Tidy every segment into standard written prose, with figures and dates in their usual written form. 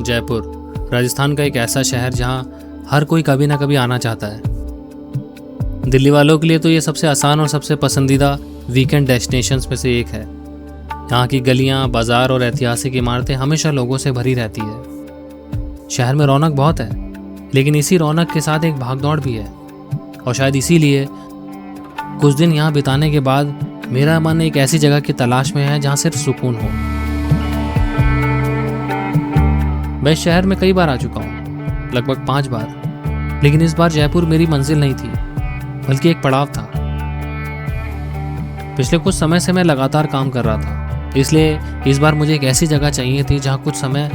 जयपुर राजस्थान का एक ऐसा शहर जहाँ हर कोई कभी ना कभी आना चाहता है। दिल्ली वालों के लिए तो ये सबसे आसान और सबसे पसंदीदा वीकेंड डेस्टिनेशंस में से एक है। यहाँ की गलियाँ, बाजार और ऐतिहासिक इमारतें हमेशा लोगों से भरी रहती है। शहर में रौनक बहुत है, लेकिन इसी रौनक के साथ एक भागदौड़ भी है। और शायद इसीलिए कुछ दिन यहाँ बिताने के बाद मेरा मन एक ऐसी जगह की तलाश में है जहाँ सिर्फ सुकून हो। मैं इस शहर में कई बार आ चुका हूँ, लगभग 5 बार, लेकिन इस बार जयपुर मेरी मंजिल नहीं थी, बल्कि एक पड़ाव था। पिछले कुछ समय से मैं लगातार काम कर रहा था, इसलिए इस बार मुझे एक ऐसी जगह चाहिए थी जहाँ कुछ समय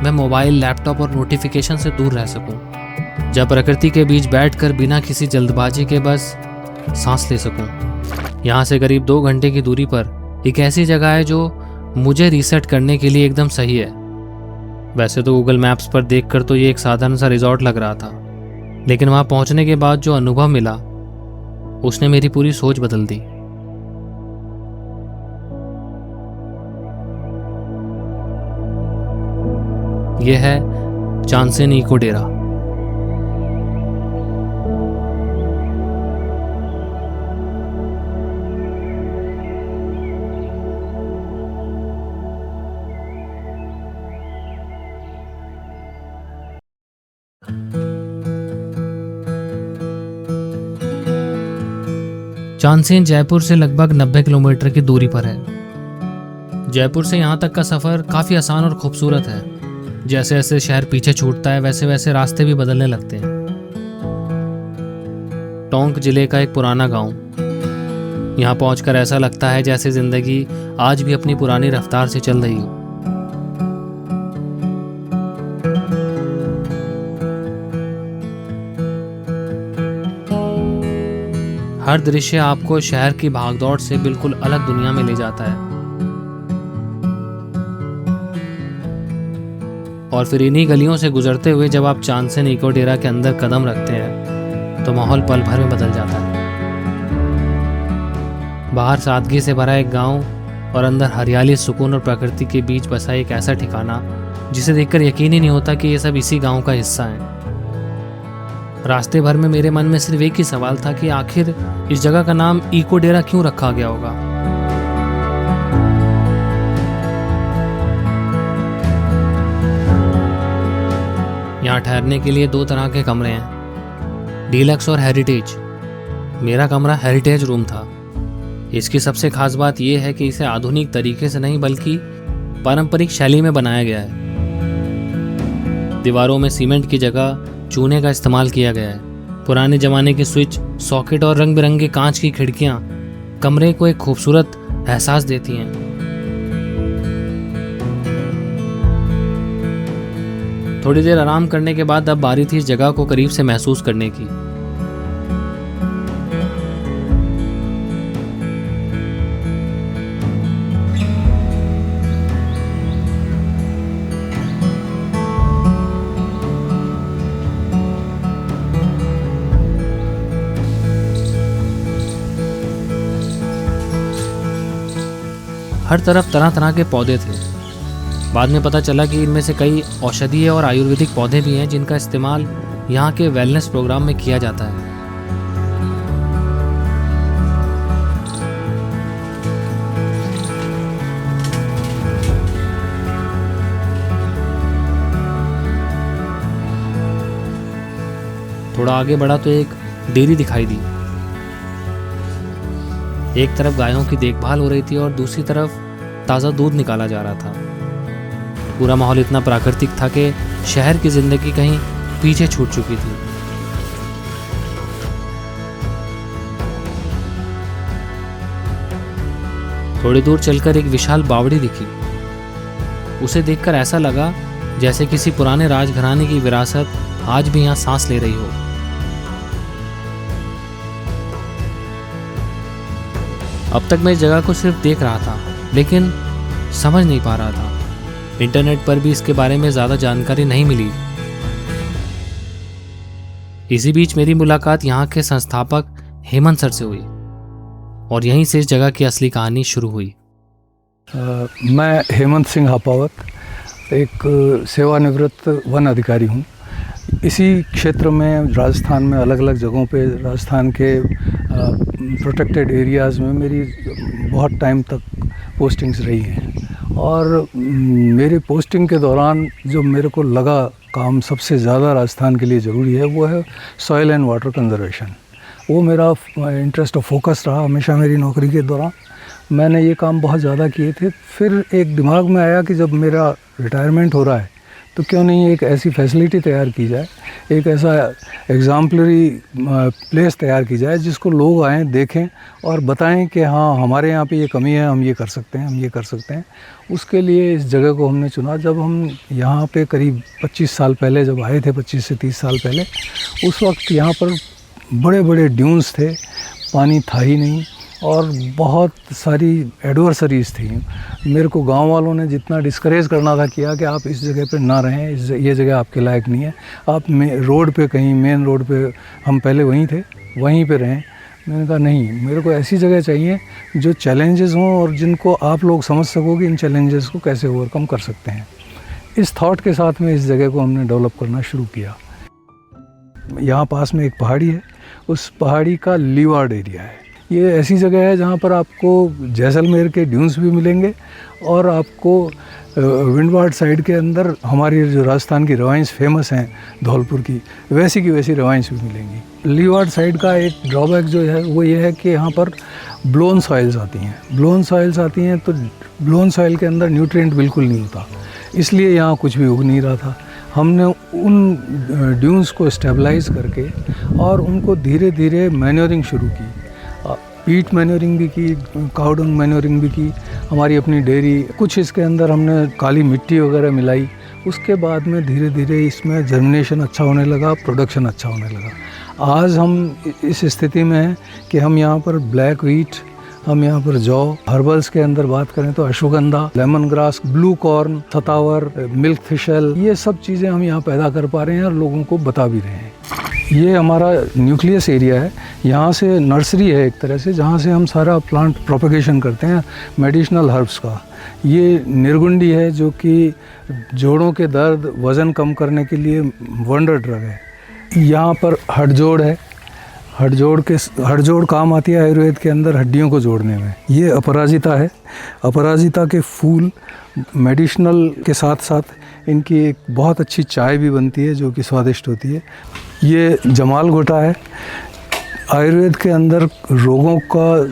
मैं मोबाइल, लैपटॉप और नोटिफिकेशन से दूर रह सकूं, जहाँ प्रकृति के बीच बैठकर बिना किसी जल्दबाजी के बस सांस ले सकूं। यहाँ से करीब 2 घंटे की दूरी पर एक ऐसी जगह है जो मुझे रीसेट करने के लिए एकदम सही है। वैसे तो गूगल मैप्स पर देखकर तो ये एक साधारण सा रिजॉर्ट लग रहा था, लेकिन वहाँ पहुँचने के बाद जो अनुभव मिला उसने मेरी पूरी सोच बदल दी। यह है चांसेन इको डेरा। चांसेन जयपुर से लगभग 90 किलोमीटर की दूरी पर है। जयपुर से यहाँ तक का सफ़र काफ़ी आसान और खूबसूरत है। जैसे जैसे शहर पीछे छूटता है वैसे वैसे रास्ते भी बदलने लगते हैं। टोंक जिले का एक पुराना गांव। यहाँ पहुंचकर ऐसा लगता है जैसे ज़िंदगी आज भी अपनी पुरानी रफ्तार से चल रही हो। हर दृश्य आपको शहर की भागदौड़ से बिल्कुल अलग दुनिया में ले जाता है। और फिर इन्हीं गलियों से गुजरते हुए जब आप चांसेन इको डेरा के अंदर कदम रखते हैं तो माहौल पल भर में बदल जाता है। बाहर सादगी से भरा एक गांव और अंदर हरियाली, सुकून और प्रकृति के बीच बसा एक ऐसा ठिकाना जिसे देखकर यकीन ही नहीं होता कि ये सब इसी गांव का हिस्सा है। रास्ते भर में मेरे मन में सिर्फ एक ही सवाल था कि आखिर इस जगह का नाम इको डेरा क्यों रखा गया होगा। यहाँ ठहरने के लिए 2 तरह के कमरे हैं, डीलक्स और हेरिटेज। मेरा कमरा हेरिटेज रूम था। इसकी सबसे खास बात यह है कि इसे आधुनिक तरीके से नहीं बल्कि पारंपरिक शैली में बनाया गया है। दीवारों में सीमेंट की जगह चूने का इस्तेमाल किया गया है। पुराने जमाने के स्विच, सॉकेट और रंग बिरंगे कांच की खिड़कियां कमरे को एक खूबसूरत एहसास देती हैं। थोड़ी देर आराम करने के बाद अब बारी थी इस जगह को करीब से महसूस करने की। हर तरफ तरह तरह के पौधे थे। बाद में पता चला कि इनमें से कई औषधीय और आयुर्वेदिक पौधे भी हैं जिनका इस्तेमाल यहाँ के वेलनेस प्रोग्राम में किया जाता है। थोड़ा आगे बढ़ा तो एक डेयरी दिखाई दी। एक तरफ गायों की देखभाल हो रही थी और दूसरी तरफ ताज़ा दूध निकाला जा रहा था। पूरा माहौल इतना प्राकृतिक था कि शहर की जिंदगी कहीं पीछे छूट चुकी थी। थोड़ी दूर चलकर एक विशाल बावड़ी दिखी। उसे देखकर ऐसा लगा जैसे किसी पुराने राजघराने की विरासत आज भी यहाँ सांस ले रही हो। अब तक मैं इस जगह को सिर्फ देख रहा था, लेकिन समझ नहीं पा रहा था। इंटरनेट पर भी इसके बारे में ज़्यादा जानकारी नहीं मिली। इसी बीच मेरी मुलाकात यहाँ के संस्थापक हेमंत सर से हुई और यहीं से इस जगह की असली कहानी शुरू हुई। मैं हेमंत सिंह हापावत एक सेवानिवृत्त वन अधिकारी हूँ। इसी क्षेत्र में राजस्थान में अलग अलग जगहों पे राजस्थान के प्रोटेक्टेड एरियाज़ में मेरी बहुत टाइम तक पोस्टिंग्स रही हैं। और मेरी पोस्टिंग के दौरान जो मेरे को लगा काम सबसे ज़्यादा राजस्थान के लिए ज़रूरी है वो है सॉइल एंड वाटर कंजर्वेशन। वो मेरा इंटरेस्ट और फोकस रहा हमेशा मेरी नौकरी के दौरान। मैंने ये काम बहुत ज़्यादा किए थे। फिर एक दिमाग में आया कि जब मेरा रिटायरमेंट हो रहा है तो क्यों नहीं एक ऐसी फैसिलिटी तैयार की जाए, एक ऐसा एग्जाम्पलरी प्लेस तैयार की जाए जिसको लोग आएँ, देखें और बताएं कि हाँ हमारे यहाँ पे ये कमी है, हम ये कर सकते हैं, हम ये कर सकते हैं। उसके लिए इस जगह को हमने चुना। जब हम यहाँ पे करीब 25 साल पहले जब आए थे, 25 से 30 साल पहले, उस वक्त यहाँ पर बड़े बड़े ड्यून्स थे, पानी था ही नहीं और बहुत सारी एडवर्सरीज़ थी। मेरे को गांव वालों ने जितना डिस्करेज करना था किया कि आप इस जगह पे ना रहें, ये जगह आपके लायक नहीं है, आप रोड पे कहीं मेन रोड पे, हम पहले वहीं थे, वहीं पे रहें। मैंने कहा नहीं, मेरे को ऐसी जगह चाहिए जो चैलेंजेस हों और जिनको आप लोग समझ सको कि इन चैलेंजेस को कैसे ओवरकम कर सकते हैं। इस थॉट के साथ में इस जगह को हमने डेवलप करना शुरू किया। यहाँ पास में एक पहाड़ी है, उस पहाड़ी का लीवार्ड एरिया है। ये ऐसी जगह है जहाँ पर आपको जैसलमेर के ड्यून्स भी मिलेंगे और आपको विंडवार्ड साइड के अंदर हमारी जो राजस्थान की रवाइंस फेमस हैं धौलपुर की, वैसी की वैसी रवाइंस भी मिलेंगी। लीवार्ड साइड का एक ड्रॉबैक जो है वो ये है कि यहाँ पर ब्लोन सॉइल्स आती हैं। ब्लोन सॉइल्स आती हैं तो ब्लोन सॉइल के अंदर न्यूट्रिएंट बिल्कुल नहीं होता, इसलिए यहाँ कुछ भी उग नहीं रहा था। हमने उन ड्यून्स को स्टेबलाइज करके और उनको धीरे धीरे मैन्योरिंग शुरू की। पीट मैन्योरिंग भी की, काउडंग मैन्योरिंग भी की, हमारी अपनी डेयरी, कुछ इसके अंदर हमने काली मिट्टी वगैरह मिलाई। उसके बाद में धीरे धीरे इसमें जर्मिनेशन अच्छा होने लगा, प्रोडक्शन अच्छा होने लगा। आज हम इस स्थिति में हैं कि हम यहाँ पर ब्लैक व्हीट, हम यहाँ पर जौ, हर्बल्स के अंदर बात करें तो ashwagandha, lemon grass, blue corn, सतावर, मिल्क फिशल, ये सब चीज़ें हम यहाँ पैदा कर पा रहे हैं और लोगों को बता भी रहे हैं। ये हमारा न्यूक्लियस एरिया है, यहाँ से नर्सरी है एक तरह से, जहाँ से हम सारा प्लांट प्रोपगेशन करते हैं मेडिसिनल हर्ब्स का। ये निर्गुंडी है जो कि जोड़ों के दर्द, वज़न कम करने के लिए वंडर ड्रग है। यहाँ पर हड़जोड़ है, हड़जोड़ काम आती है आयुर्वेद के अंदर हड्डियों को जोड़ने में। ये अपराजिता है, अपराजिता के फूल मेडिसिनल के साथ साथ इनकी एक बहुत अच्छी चाय भी बनती है जो कि स्वादिष्ट होती है। ये जमाल गोटा है। आयुर्वेद के अंदर रोगों का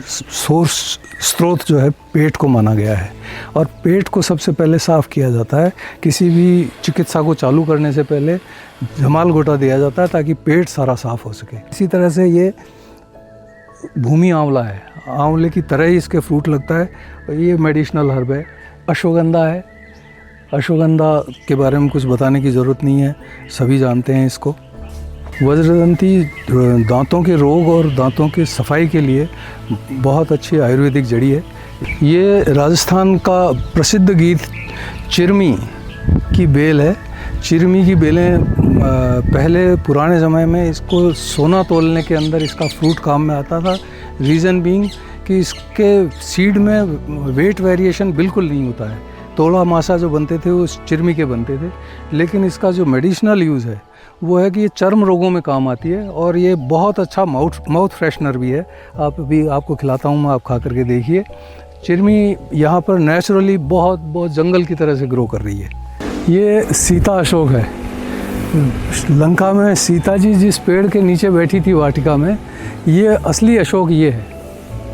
स्रोत जो है पेट को माना गया है और पेट को सबसे पहले साफ़ किया जाता है। किसी भी चिकित्सा को चालू करने से पहले जमाल गोटा दिया जाता है ताकि पेट सारा साफ़ हो सके। इसी तरह से ये भूमि आंवला है, आंवले की तरह ही इसके फ्रूट लगता है। ये मेडिसिनल हर्ब है। अश्वगंधा है, अश्वगंधा के बारे में कुछ बताने की ज़रूरत नहीं है, सभी जानते हैं इसको। वज्रदंती दांतों के रोग और दांतों की सफाई के लिए बहुत अच्छी आयुर्वेदिक जड़ी है। ये राजस्थान का प्रसिद्ध गीत चिरमी की बेल है। चिरमी की बेलें पहले पुराने ज़माने में इसको सोना तोलने के अंदर इसका फ्रूट काम में आता था। रीज़न बीइंग कि इसके सीड में वेट वेरिएशन बिल्कुल नहीं होता है। तोड़ा मासा जो बनते थे वो चिरमी के बनते थे, लेकिन इसका जो मेडिसिनल यूज़ है वो है कि ये चर्म रोगों में काम आती है और ये बहुत अच्छा माउथ फ्रेशनर भी है। आपको खिलाता हूँ मैं, आप खा करके देखिए। चिरमी यहाँ पर नेचुरली बहुत जंगल की तरह से ग्रो कर रही है। ये सीता अशोक है। लंका में सीता जी जिस पेड़ के नीचे बैठी थी वाटिका में, ये असली अशोक ये है।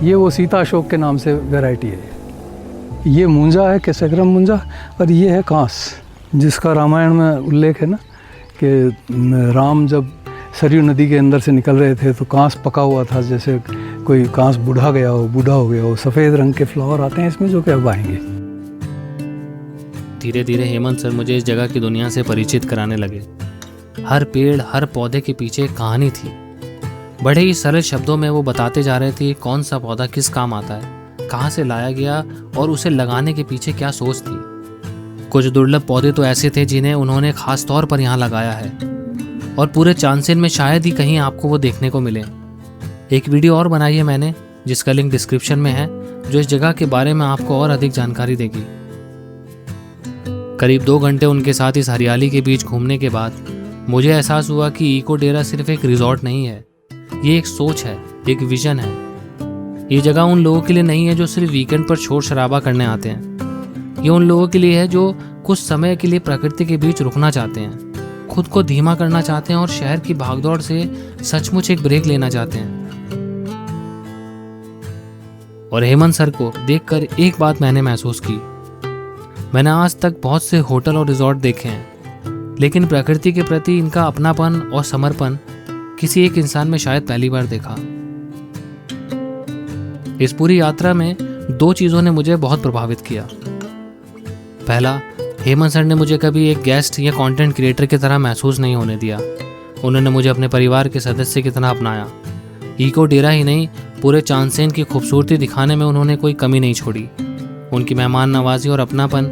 ये वो सीता अशोक के नाम से वैरायटी है। ये मूंजा है, कैसेग्रम मूंजा, और ये है कांस, जिसका रामायण में उल्लेख है ना कि राम जब सरयू नदी के अंदर से निकल रहे थे तो कांस पका हुआ था, जैसे कोई कांस बूढ़ा हो गया हो। सफ़ेद रंग के फ्लावर आते हैं इसमें जो कि अब आएंगे। धीरे धीरे हेमंत सर मुझे इस जगह की दुनिया से परिचित कराने लगे। हर पेड़, हर पौधे के पीछे एक कहानी थी। बड़े ही सरल शब्दों में वो बताते जा रहे थे कौन सा पौधा किस काम आता है, कहाँ से लाया गया और उसे लगाने के पीछे क्या सोच थी। कुछ दुर्लभ पौधे तो ऐसे थे जिन्हें उन्होंने खास तौर पर यहाँ लगाया है और पूरे चांसिन में शायद ही कहीं आपको वो देखने को मिले। एक वीडियो और बनाई है मैंने, जिसका लिंक डिस्क्रिप्शन में है, जो इस जगह के बारे में आपको और अधिक जानकारी देगी। करीब 2 घंटे उनके साथ इस हरियाली के बीच घूमने के बाद मुझे एहसास हुआ कि इको डेरा सिर्फ एक रिजॉर्ट नहीं है, ये एक सोच है, एक विजन है। ये जगह उन लोगों के लिए नहीं है जो सिर्फ वीकेंड पर शोर शराबा करने आते हैं। ये उन लोगों के लिए है जो कुछ समय के लिए प्रकृति के बीच रुकना चाहते हैं, खुद को धीमा करना चाहते हैं और शहर की भागदौड़ से सचमुच एक ब्रेक लेना चाहते हैं। और हेमंत सर को देखकर एक बात मैंने महसूस की। मैंने आज तक बहुत से होटल और रिजॉर्ट देखे हैं, लेकिन प्रकृति के प्रति इनका अपनापन और समर्पण किसी एक इंसान में शायद पहली बार देखा। इस पूरी यात्रा में 2 चीज़ों ने मुझे बहुत प्रभावित किया। पहला, हेमंत सर ने मुझे कभी एक गेस्ट या कंटेंट क्रिएटर की तरह महसूस नहीं होने दिया। उन्होंने मुझे अपने परिवार के सदस्य की तरह अपनाया। इको डेरा ही नहीं, पूरे चांदसेन की खूबसूरती दिखाने में उन्होंने कोई कमी नहीं छोड़ी। उनकी मेहमान नवाजी और अपनापन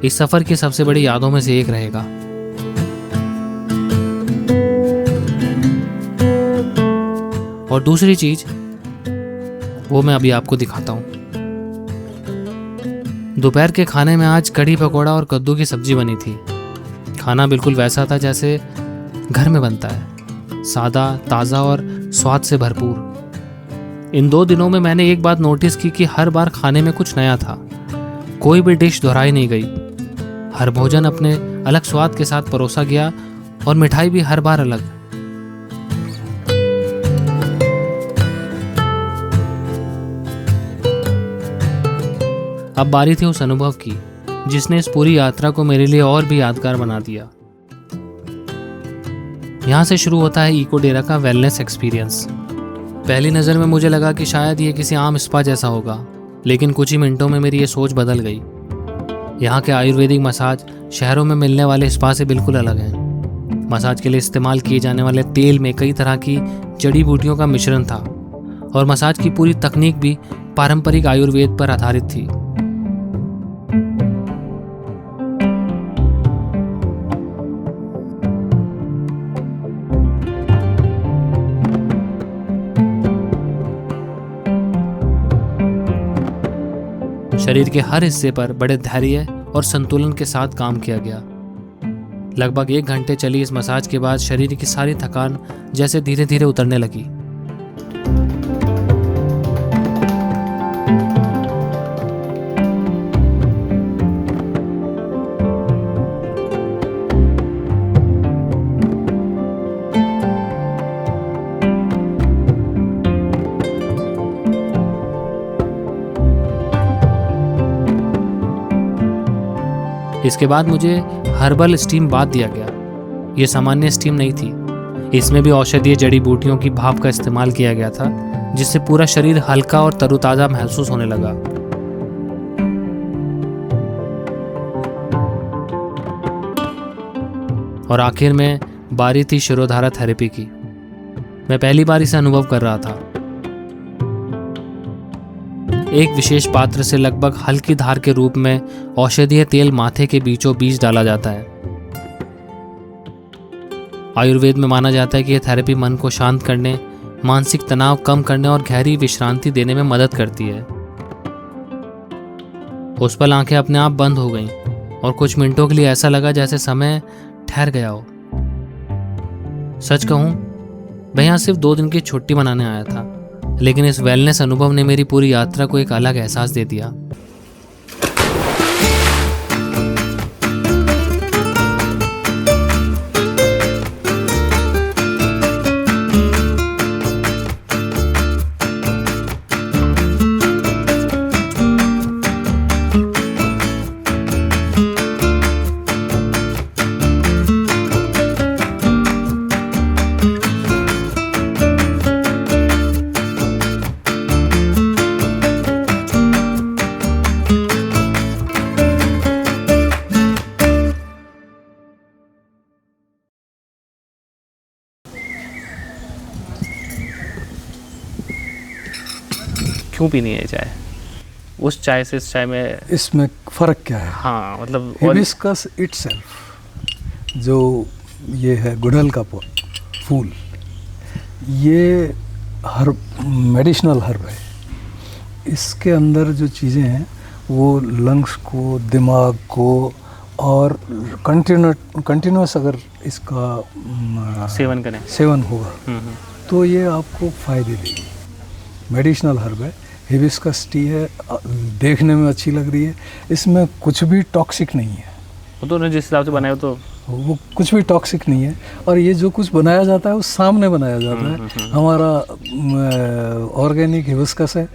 इस सफ़र की सबसे बड़ी यादों में से एक रहेगा। और दूसरी चीज़ वो मैं अभी आपको दिखाता हूँ। दोपहर के खाने में आज कढ़ी पकौड़ा और कद्दू की सब्जी बनी थी। खाना बिल्कुल वैसा था जैसे घर में बनता है, सादा, ताज़ा और स्वाद से भरपूर। इन 2 दिनों में मैंने एक बात नोटिस की कि हर बार खाने में कुछ नया था। कोई भी डिश दोहराई नहीं गई। हर भोजन अपने अलग स्वाद के साथ परोसा गया और मिठाई भी हर बार अलग। अब बारी थी उस अनुभव की जिसने इस पूरी यात्रा को मेरे लिए और भी यादगार बना दिया। यहाँ से शुरू होता है इको डेरा का वेलनेस एक्सपीरियंस। पहली नज़र में मुझे लगा कि शायद ये किसी आम स्पा जैसा होगा, लेकिन कुछ ही मिनटों में मेरी ये सोच बदल गई। यहाँ के आयुर्वेदिक मसाज शहरों में मिलने वाले स्पा से बिल्कुल अलग हैं। मसाज के लिए इस्तेमाल किए जाने वाले तेल में कई तरह की जड़ी बूटियों का मिश्रण था और मसाज की पूरी तकनीक भी पारंपरिक आयुर्वेद पर आधारित थी। शरीर के हर हिस्से पर बड़े धैर्य और संतुलन के साथ काम किया गया। लगभग 1 घंटे चली इस मसाज के बाद शरीर की सारी थकान जैसे धीरे धीरे उतरने लगी। इसके बाद मुझे हर्बल स्टीम बाथ दिया गया। ये सामान्य स्टीम नहीं थी, इसमें भी औषधीय जड़ी बूटियों की भाप का इस्तेमाल किया गया था, जिससे पूरा शरीर हल्का और तरोताजा महसूस होने लगा। और आखिर में बारी थी शिरोधारा थेरेपी की। मैं पहली बार इसे अनुभव कर रहा था। एक विशेष पात्र से लगभग हल्की धार के रूप में औषधीय तेल माथे के बीचों बीच डाला जाता है। आयुर्वेद में माना जाता है कि यह थेरेपी मन को शांत करने, मानसिक तनाव कम करने और गहरी विश्रांति देने में मदद करती है। उस पल आंखें अपने आप बंद हो गईं और कुछ मिनटों के लिए ऐसा लगा जैसे समय ठहर गया हो। सच कहूं, मैं यहाँ सिर्फ 2 दिन की छुट्टी मनाने आया था, लेकिन इस वेलनेस अनुभव ने मेरी पूरी यात्रा को एक अलग एहसास दे दिया। क्यों पीनी है चाय? उस चाय से इस चाय में इसमें फ़र्क क्या है? हाँ, मतलब हिबिस्कस इटसेल्फ, जो ये है गुड़हल का फूल, ये मेडिसिनल हर्ब है। इसके अंदर जो चीज़ें हैं वो लंग्स को, दिमाग को और कंटिन्यूस अगर इसका सेवन होगा तो ये आपको फ़ायदे देगी। मेडिसिनल हर्ब है, हिबिस्कस टी है, देखने में अच्छी लग रही है, इसमें कुछ भी टॉक्सिक नहीं है। वो तो जिस हिसाब से बनाया तो वो कुछ भी टॉक्सिक नहीं है। और ये जो कुछ बनाया जाता है वो सामने बनाया जाता है। हमारा ऑर्गेनिक हिबिस्कस है,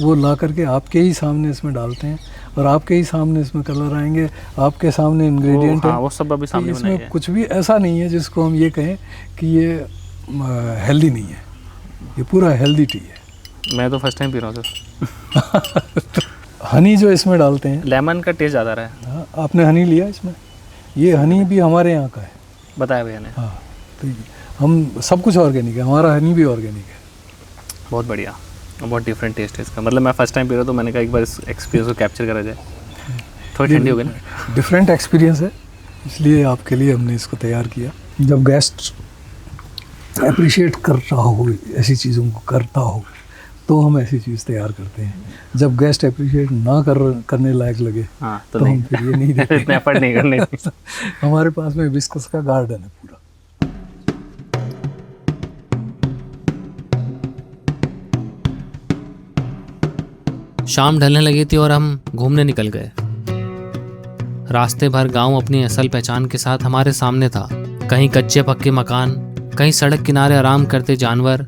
वो ला करके आपके ही सामने इसमें डालते हैं और आपके ही सामने इसमें कलर आएंगे, आपके सामने इंग्रेडिएंट है। वो सब अभी सामने इसमें है। कुछ भी ऐसा नहीं है जिसको हम ये कहें कि ये हेल्दी नहीं है, ये पूरा हेल्दी टी है। मैं तो फर्स्ट टाइम पी रहा हूँ सर। हनी जो इसमें डालते हैं, लेमन का टेस्ट ज़्यादा रहा है। हाँ, आपने हनी लिया इसमें? ये हनी भी हमारे यहाँ का है, बताया भैया ने। हाँ, तो हम सब कुछ ऑर्गेनिक है, हमारा हनी भी ऑर्गेनिक है। बहुत बढ़िया, बहुत डिफरेंट टेस्ट है इसका। मतलब मैं फर्स्ट टाइम पी रहा हूँ तो मैंने कहा एक बार इस एक्सपीरियंस को कैप्चर करा जाए। थोड़ी ठंडी हो गई ना, डिफरेंट एक्सपीरियंस है, इसलिए आपके लिए हमने इसको तैयार किया। जब गेस्ट अप्रिशिएट कर रहा हो, ऐसी चीज़ों को करता हो, तो हम ऐसी चीज़ तैयार करते हैं। जब गेस्ट अप्रिशिएट ना करने लायक लगे, हाँ, तो हम फिर ये नहीं देते। इतना एफर्ट नहीं करने। हमारे पास में हिबिस्कस का गार्डन है पूरा। शाम ढलने लगी थी और हम घूमने निकल गए। रास्ते भर गांव अपनी असल पहचान के साथ हमारे सामने था। कहीं कच्चे पक्के मकान, कहीं सड़क किनारे आराम करते जानवर,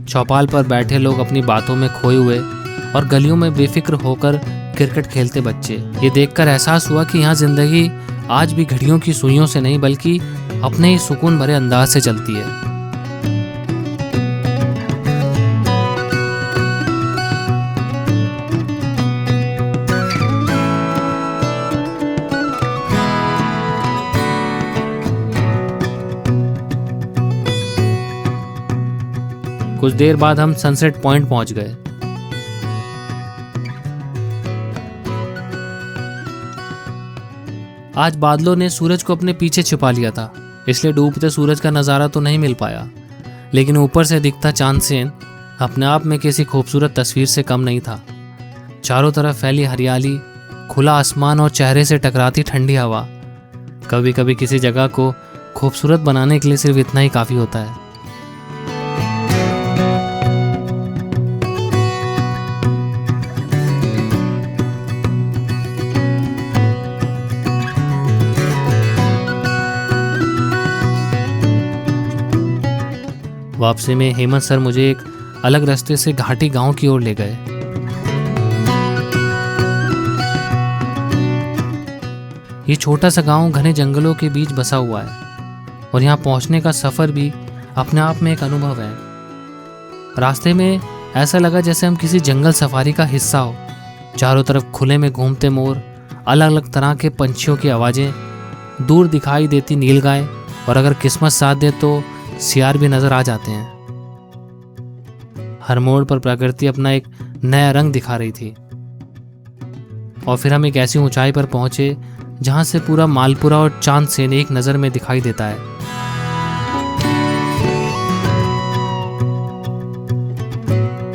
चौपाल पर बैठे लोग अपनी बातों में खोए हुए, और गलियों में बेफिक्र होकर क्रिकेट खेलते बच्चे। ये देखकर एहसास हुआ कि यहाँ जिंदगी आज भी घड़ियों की सुइयों से नहीं बल्कि अपने ही सुकून भरे अंदाज से चलती है। कुछ देर बाद हम सनसेट पॉइंट पहुंच गए। आज बादलों ने सूरज को अपने पीछे छिपा लिया था, इसलिए डूबते सूरज का नज़ारा तो नहीं मिल पाया, लेकिन ऊपर से दिखता चांदसेन अपने आप में किसी खूबसूरत तस्वीर से कम नहीं था। चारों तरफ फैली हरियाली, खुला आसमान और चेहरे से टकराती ठंडी हवा। कभी कभी किसी जगह को खूबसूरत बनाने के लिए सिर्फ इतना ही काफ़ी होता है। वापसी में हेमंत सर मुझे एक अलग रास्ते से घाटी गांव की ओर ले गए। ये छोटा सा गांव घने जंगलों के बीच बसा हुआ है और यहाँ पहुंचने का सफर भी अपने आप में एक अनुभव है। रास्ते में ऐसा लगा जैसे हम किसी जंगल सफारी का हिस्सा हो। चारों तरफ खुले में घूमते मोर, अलग अलग तरह के पंछियों की आवाज़ें, दूर दिखाई देती नीलगाय, और अगर किस्मत साथ दे तो सियार भी नजर आ जाते हैं। हर मोड़ पर प्रकृति अपना एक नया रंग दिखा रही थी। और फिर हम एक ऐसी ऊंचाई पर पहुंचे जहां से पूरा मालपुरा और चांदसेन एक नजर में दिखाई देता है।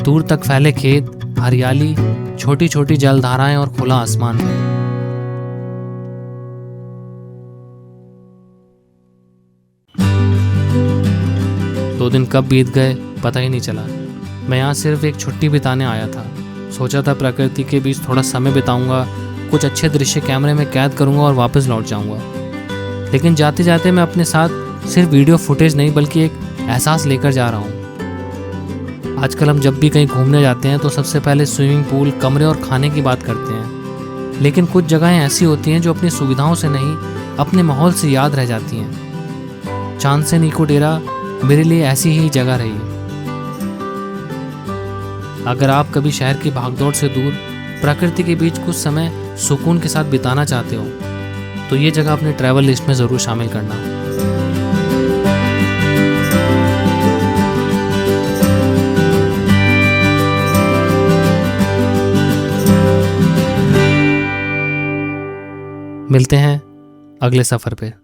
दूर तक फैले खेत, हरियाली, छोटी छोटी जलधाराएं और खुला आसमान। दो दिन कब बीत गए पता ही नहीं चला। मैं यहाँ सिर्फ एक छुट्टी बिताने आया था। सोचा था प्रकृति के बीच थोड़ा समय बिताऊंगा, कुछ अच्छे दृश्य कैमरे में कैद करूंगा और वापस लौट जाऊंगा। लेकिन जाते जाते मैं अपने साथ सिर्फ वीडियो फुटेज नहीं बल्कि एक एहसास लेकर जा रहा हूँ। आजकल हम जब भी कहीं घूमने जाते हैं तो सबसे पहले स्विमिंग पूल, कमरे और खाने की बात करते हैं, लेकिन कुछ जगहें ऐसी होती हैं जो अपनी सुविधाओं से नहीं अपने माहौल से याद रह जाती हैं। चांदसेन इको डेरा मेरे लिए ऐसी ही जगह रही है। अगर आप कभी शहर की भागदौड़ से दूर प्रकृति के बीच कुछ समय सुकून के साथ बिताना चाहते हो तो ये जगह अपने ट्रैवल लिस्ट में ज़रूर शामिल करना। मिलते हैं अगले सफ़र पे।